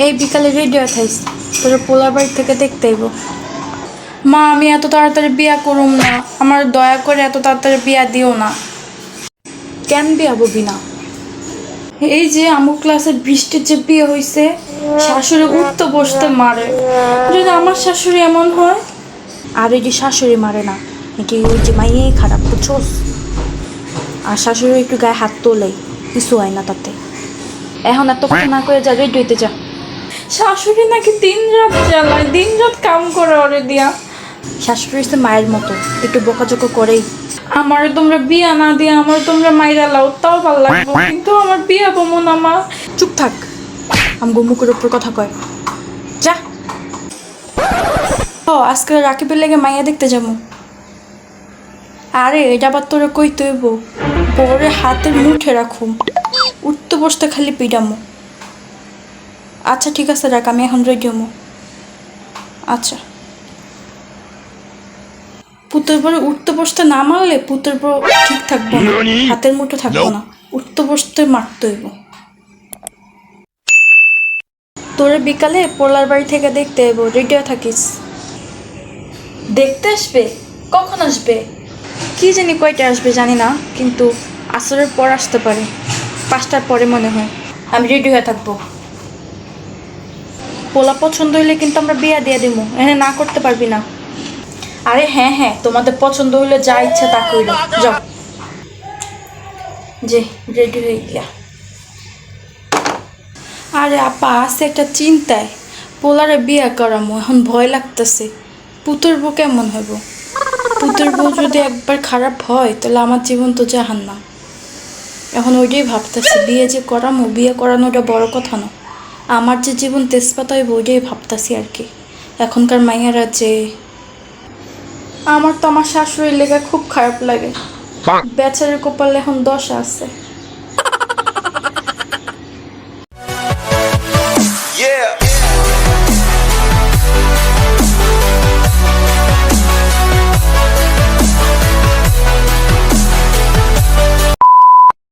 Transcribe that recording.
এই বিকালে রেডিও থাইস, তোর পোলার বাড়ি থেকে দেখতে আইব। মা আমি এত তাড়াতাড়ি বিয়া করুম না, আমার দয়া করে এত তাড়াতাড়ি বিয়া দিও না। কেন বিয়া বলবি না? এই যে আমুক ক্লাসের বৃষ্টির যে বিয়ে হয়েছে, শাশুড়ি উঠতে বসতে মারে। যদি আমার শাশুড়ি এমন হয়। আর এই যে শাশুড়ি মারে না, নাকি ওই যে মাইয়েই খারাপ, বুঝছোস? আর শাশুড়ি একটু গায়ে হাত তোলেই, কিছু হয় না তাতে। এখন এত কথা না করে যা, রেডি হইতে যা। শাশুড়ি নাকি দিন রাত জ্বালায়, দিন রাত কাম করে ওরে দিয়া। শাশুড়ি হচ্ছে মায়ের মতো, একটু বকাঝকা করেই। আমার তোমরা বিয়া না দিয়া আমার তোমরা মাইরা লাও, তাও ভালো লাগবে, কিন্তু আমার বিয়া বমন আমার। চুপ থাক, আমগো মুখের উপর কথা কয়। যা। ও আজকে রাকিবের লেগে মাইয়া দেখতে যাবো। আরে এটা আবার তোরে কইতে হইব, বউরে হাতের মুঠে রাখুম, উঠতে বসতে খালি পিডামো। আচ্ছা ঠিক আছে রাখ, আমি এখন রেডি হমো। আচ্ছা। পুতের পরে উঠতে বসতে না মারলে পুতের পর ঠিক থাকবো না, হাতের মুঠো থাকবো না, উঠতে বসতে মারতে হইব। তোরে বিকালে পোলার বাড়ি থেকে দেখতে হইব, রেডিও থাকিস। দেখতে আসবে? কখন আসবে? কি জানি কয়টা আসবে জানি না, কিন্তু আসরের পর আসতে পারে, 5টার পরে মনে হয়। আমি রেডি হয়ে থাকবো। পোলা পছন্দ হইলে কিন্তু আমরা বিয়া দিয়ে দেবো, এখানে না করতে পারবি না। আরে হ্যাঁ হ্যাঁ, তোমাদের পছন্দ হইলে যা ইচ্ছা তা কইলো, যাও। যে রেডি হয়ে গিয়া। আরে আপা আছে একটা চিন্তায়, পোলারে বিয়া করামো, এখন ভয় লাগতেছে। পুতুর বউ কেমন হইব? পুতুর বউ যদি একবার খারাপ হয় তাহলে আমার জীবন তো জাহান্নাম। এখন ওইটাই ভাবতেছি, বিয়ে যে করামো, বিয়ে করানোটা বড় কথা না, আমার যে জীবন তেজপাতা হইব ওইটাই ভাবতেছি আর কি। এখনকার মাইয়ারা যে, আমার তো আমার শাশুড়ির লেগে খুব খারাপ লাগে, বেচারের কপালে এখন দশা আছে।